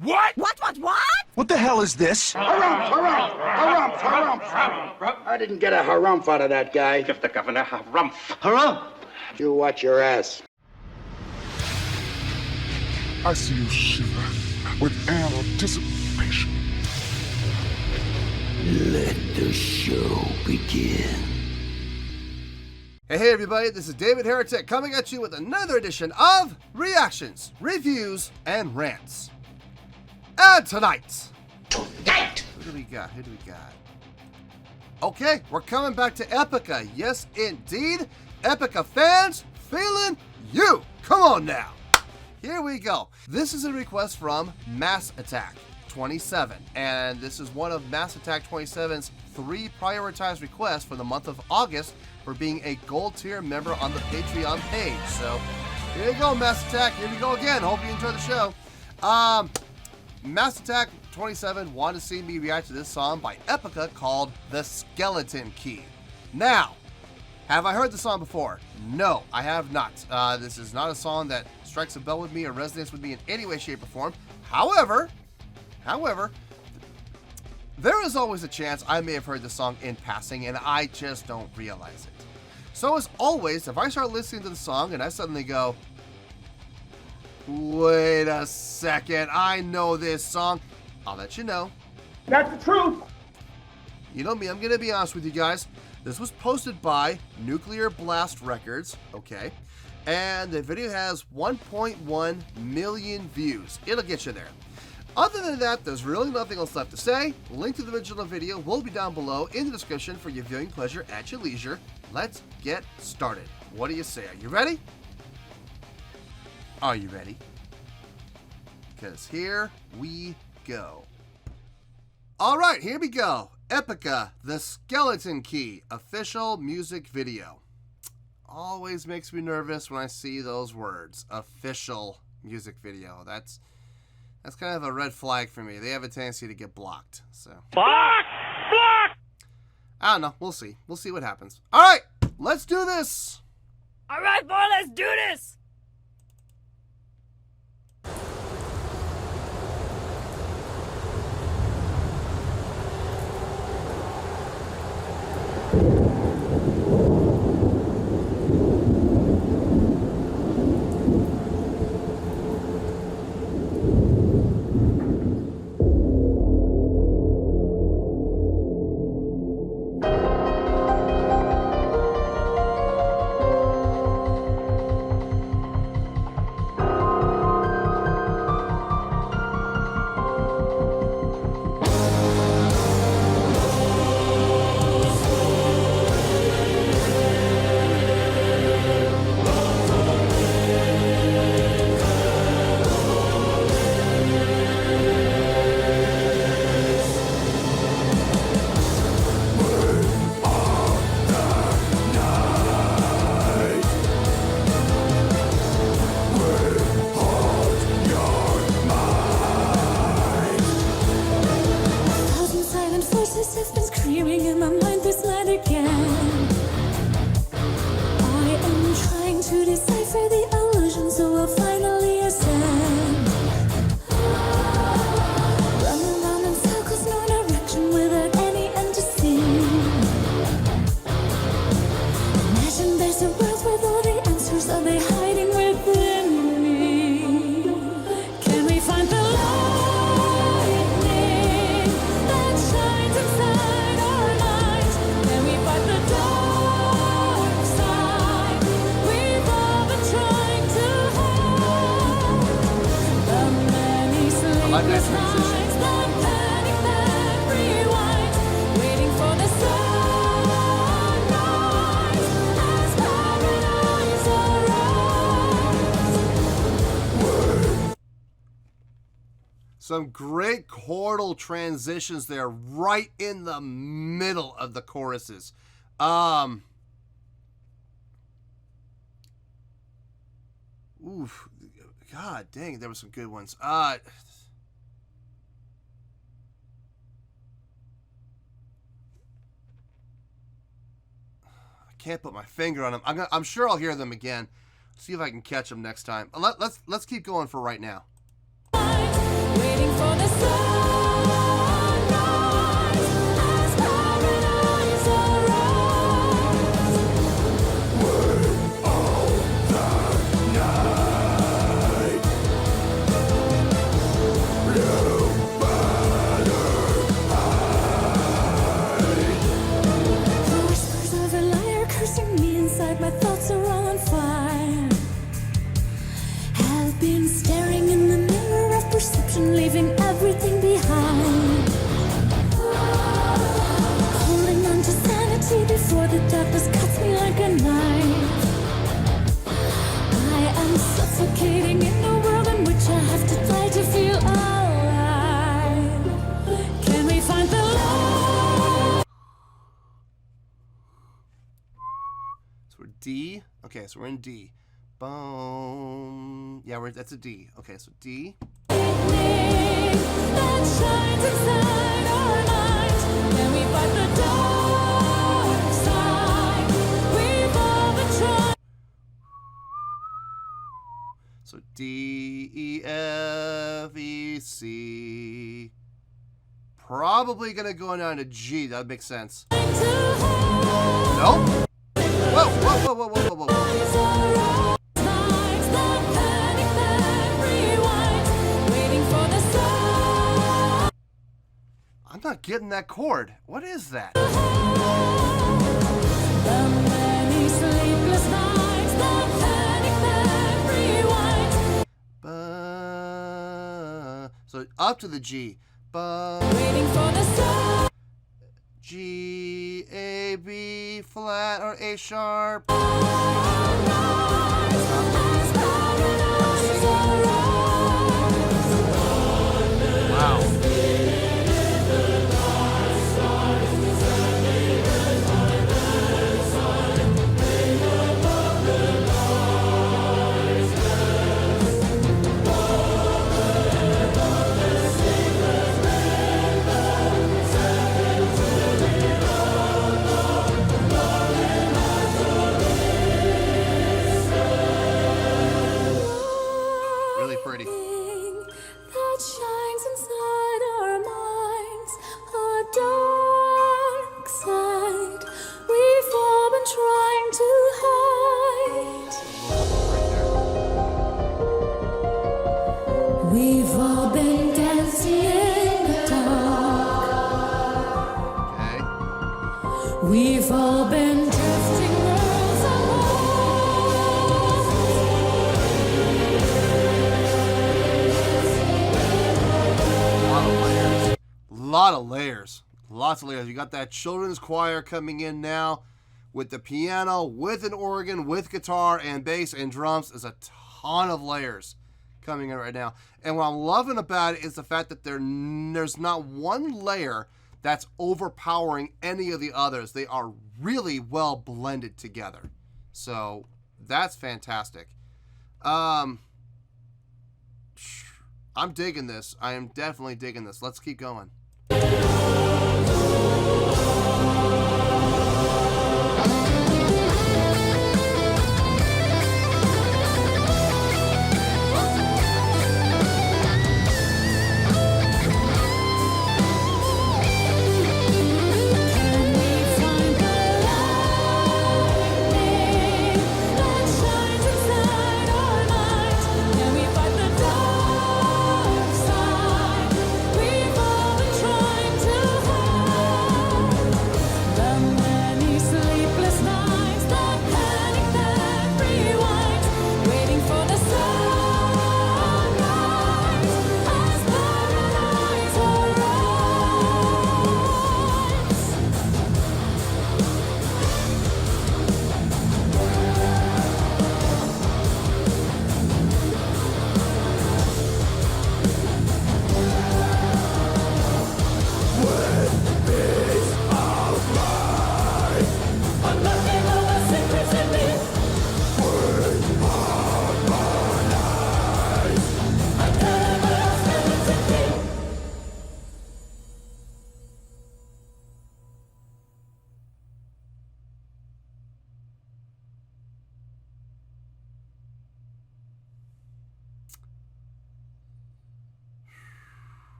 What? What? What the hell is this? Harumph. I didn't get a harumph out of that guy. Give the governor harumph. Harumph! You watch your ass. I see you shiver with anticipation. Let the show begin. Hey everybody, this is David Heretic coming at you with another edition of Reactions, Reviews, and Rants. And tonight, who do we got? Okay, we're coming back to Epica. Yes, indeed. Epica Fans FEELIN YOU. Come on now. Here we go. This is a request from Mass Attack 27, and this is one of Mass Attack 27's 3 prioritized requests for the month of August for being a gold tier member on the Patreon page. So here you go, Mass Attack. Here we go again. Hope you enjoy the show. Mass Attack 27 wanted to see me react to this song by Epica called The Skeleton Key. Now, have I heard the song before? No, I have not. This is not a song that strikes a bell with me or resonates with me in any way, shape, or form. However, there is always a chance I may have heard the song in passing and I just don't realize it. So as always, if I start listening to the song and I suddenly go, wait a second, I know this song, I'll let you know. That's the truth. You know me, I'm gonna be honest with you guys. This was posted by Nuclear Blast Records, okay? And the video has 1.1 million views. It'll get you there. Other than that, there's really nothing else left to say. Link to the original video will be down below in the description for your viewing pleasure at your leisure. Let's get started. What do you say? Are you ready? Are you ready? Because here we go. All right, here we go. Epica, The Skeleton Key, official music video. Always makes me nervous when I see those words. Official music video. That's kind of a red flag for me. They have a tendency to get blocked. So Block! I don't know. We'll see. We'll see what happens. All right, let's do this. All right, boy, let's do this. Some great chordal transitions there, right in the middle of the choruses. Oof, God dang, there were some good ones. I can't put my finger on them. I'm sure I'll hear them again. See if I can catch them next time. Let's keep going for right now. Waiting D. Okay, so we're in D. Boom. Yeah, that's a D. Okay, so D. So D, E, F, E, C. Probably gonna go down to G. That would make sense. Nope. Whoa, whoa, whoa, whoa, whoa, whoa, whoa. I'm not getting that chord. What is that? So up to the G. G, A, B, flat, or A sharp. Wow. Really pretty. That shines inside our minds, a dark side we've all been trying to hide. We've all been dancing in the dark. Okay. We've all been drifting worlds apart. Lot of layers. Lots of layers. You got that children's choir coming in now with the piano, with an organ, with guitar and bass and drums. There's a ton of layers coming in right now. And what I'm loving about it is the fact that there's not one layer that's overpowering any of the others. They are really well blended together. So that's fantastic. I'm digging this. I am definitely digging this. Let's keep going.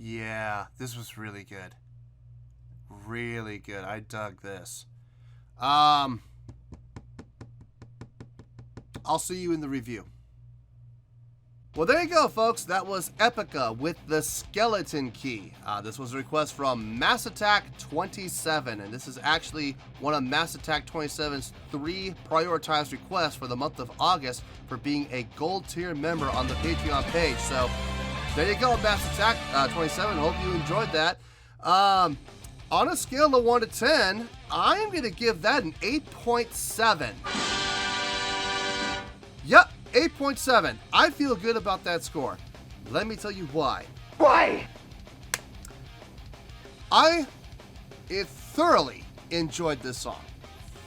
Yeah, this was really good. Really good. I dug this. I'll see you in the review. Well, there you go, folks. That was Epica with the Skeleton Key. This was a request from Mass Attack 27, and this is actually one of Mass Attack 27's 3 prioritized requests for the month of August for being a gold tier member on the Patreon page. So there you go, Mass Attack 27. Hope you enjoyed that. On a scale of 1 to 10, I'm going to give that an 8.7. Yep, 8.7. I feel good about that score. Let me tell you why. Why? I thoroughly enjoyed this song.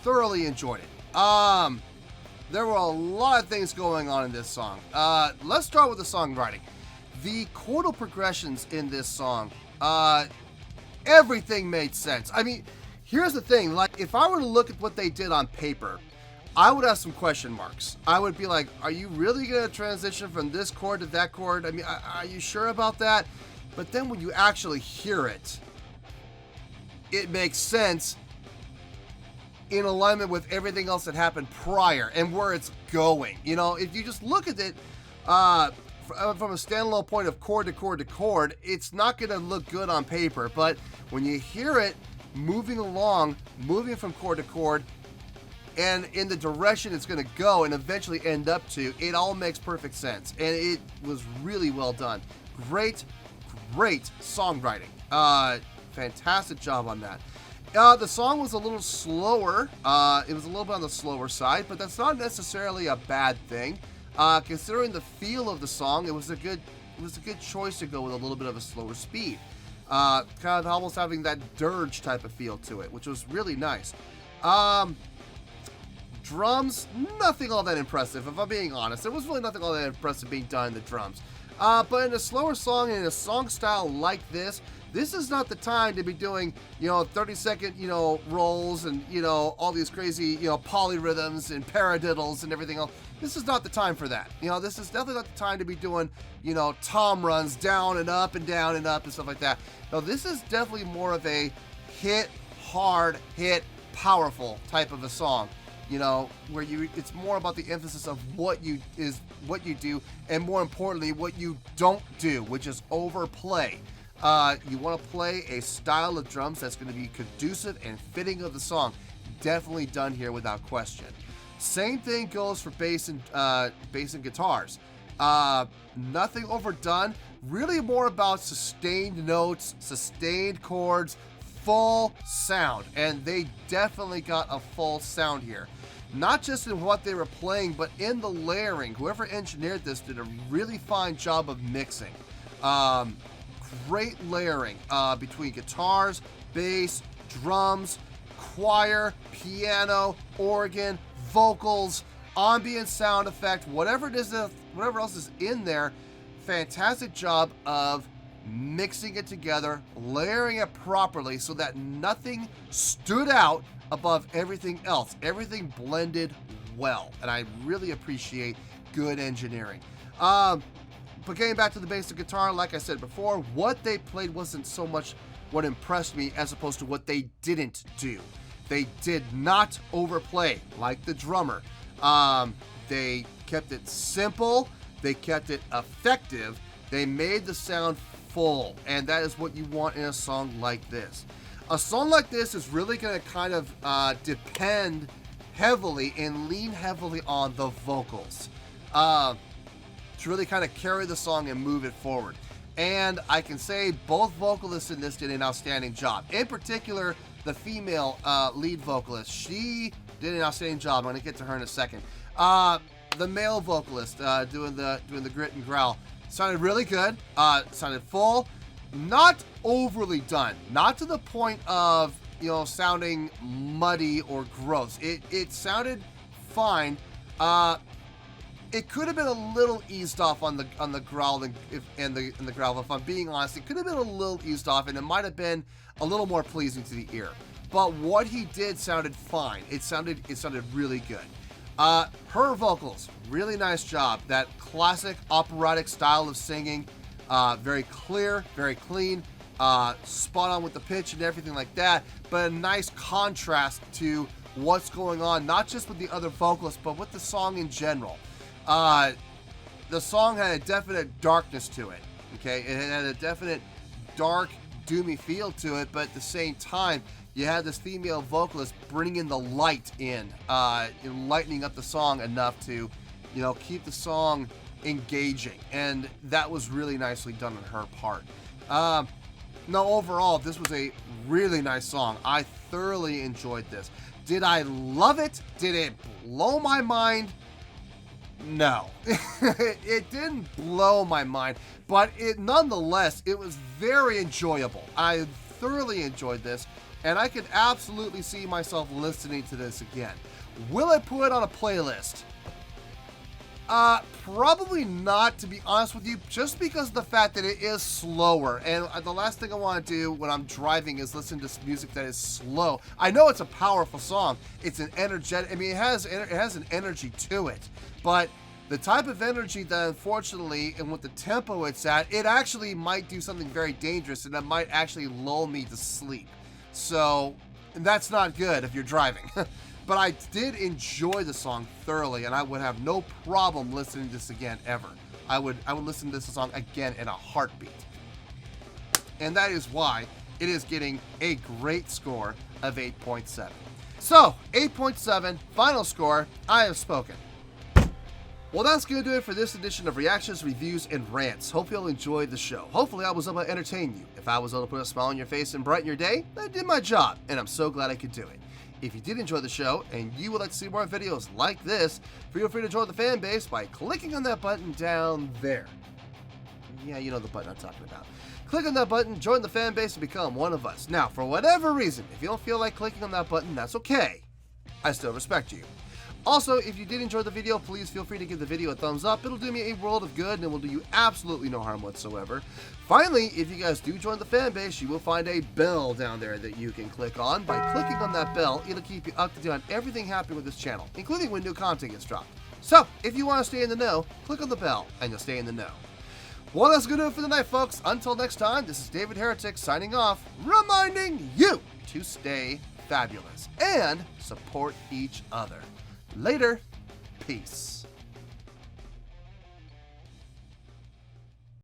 Thoroughly enjoyed it. There were a lot of things going on in this song. Let's start with the songwriting. The chordal progressions in this song, everything made sense. I mean, here's the thing, like, if I were to look at what they did on paper, I would have some question marks. I would be like, are you really going to transition from this chord to that chord? I mean, are you sure about that? But then when you actually hear it, it makes sense in alignment with everything else that happened prior and where it's going. You know, if you just look at it from a standalone point of chord to chord to chord, it's not going to look good on paper. But when you hear it moving along, moving from chord to chord, and in the direction it's going to go and eventually end up to, it all makes perfect sense. And it was really well done. Great songwriting. Fantastic job on that. The song was a little slower. It was a little bit on the slower side, but that's not necessarily a bad thing. Considering the feel of the song, it was a good choice to go with a little bit of a slower speed. Kind of almost having that dirge type of feel to it, which was really nice. Drums, nothing all that impressive, if I'm being honest. There was really nothing all that impressive being done in the drums. But in a slower song, and in a song style like this is not the time to be doing, 30-second, rolls and, all these crazy, polyrhythms and paradiddles and everything else. This is not the time for that. This is definitely not the time to be doing, tom runs down and up and down and up and stuff like that. No, this is definitely more of a hit, hard, hit, powerful type of a song. Where it's more about the emphasis of what you do, and more importantly, what you don't do, which is overplay. You want to play a style of drums that's going to be conducive and fitting of the song. Definitely done here without question. Same thing goes for bass and guitars. Nothing overdone. Really more about sustained notes, sustained chords, full sound, and they definitely got a full sound here. Not just in what they were playing, but in the layering. Whoever engineered this did a really fine job of mixing. Great layering between guitars, bass, drums, choir, piano, organ, vocals, ambient sound effect, whatever else is in there. Fantastic job of mixing it together, layering it properly so that nothing stood out above everything else. Everything blended well, and I really appreciate good engineering. But getting back to the bass and guitar, like I said before, what they played wasn't so much what impressed me as opposed to what they didn't do. They did not overplay like the drummer. They kept it simple, they kept it effective, they made the sound full, and that is what you want in a song like this. A song like this is really going to kind of depend heavily and lean heavily on the vocals to really kind of carry the song and move it forward. And I can say both vocalists in this did an outstanding job. In particular, the female lead vocalist, she did an outstanding job. I'm going to get to her in a second. The male vocalist doing the grit and growl sounded really good. Sounded full. Not overly done. Not to the point of, sounding muddy or gross. It sounded fine. It could have been a little eased off on the growl and the growl. If I'm being honest, it could have been a little eased off, and it might have been a little more pleasing to the ear. But what he did sounded fine. It sounded really good. Her vocals, really nice job. That classic operatic style of singing, very clear, very clean, spot on with the pitch and everything like that. But a nice contrast to what's going on, not just with the other vocalists, but with the song in general. The song had a definite darkness to it. Okay, it had a definite dark, doomy feel to it, but at the same time, you had this female vocalist bringing the light in, lightening up the song enough to, keep the song engaging, and that was really nicely done on her part. No, overall, this was a really nice song. I thoroughly enjoyed this. Did I love it? Did it blow my mind? No. It didn't blow my mind, but nonetheless, it was very enjoyable. I thoroughly enjoyed this, and I could absolutely see myself listening to this again. Will I put it on a playlist? Probably not, to be honest with you, just because of the fact that it is slower. And the last thing I want to do when I'm driving is listen to music that is slow. I know it's a powerful song. It's an energetic, I mean, it has an energy to it. But the type of energy that, unfortunately, and with the tempo it's at, it actually might do something very dangerous, and that might actually lull me to sleep. So that's not good if you're driving. But I did enjoy the song thoroughly, and I would have no problem listening to this again ever. I would listen to this song again in a heartbeat. And that is why it is getting a great score of 8.7. So, 8.7, final score, I have spoken. Well, that's going to do it for this edition of Reactions, Reviews, and Rants. Hope you'll enjoy the show. Hopefully I was able to entertain you. If I was able to put a smile on your face and brighten your day, I did my job, and I'm so glad I could do it. If you did enjoy the show and you would like to see more videos like this, feel free to join the fan base by clicking on that button down there. Yeah, you know the button I'm talking about. Click on that button, join the fan base, and become one of us. Now, for whatever reason, if you don't feel like clicking on that button, that's okay. I still respect you. Also, if you did enjoy the video, please feel free to give the video a thumbs up. It'll do me a world of good, and it will do you absolutely no harm whatsoever. Finally, if you guys do join the fan base, you will find a bell down there that you can click on. By clicking on that bell, it'll keep you up to date on everything happening with this channel, including when new content gets dropped. So, if you want to stay in the know, click on the bell, and you'll stay in the know. Well, that's going to do it for the night, folks. Until next time, this is David Heretic signing off, reminding you to stay fabulous and support each other. Later. Peace.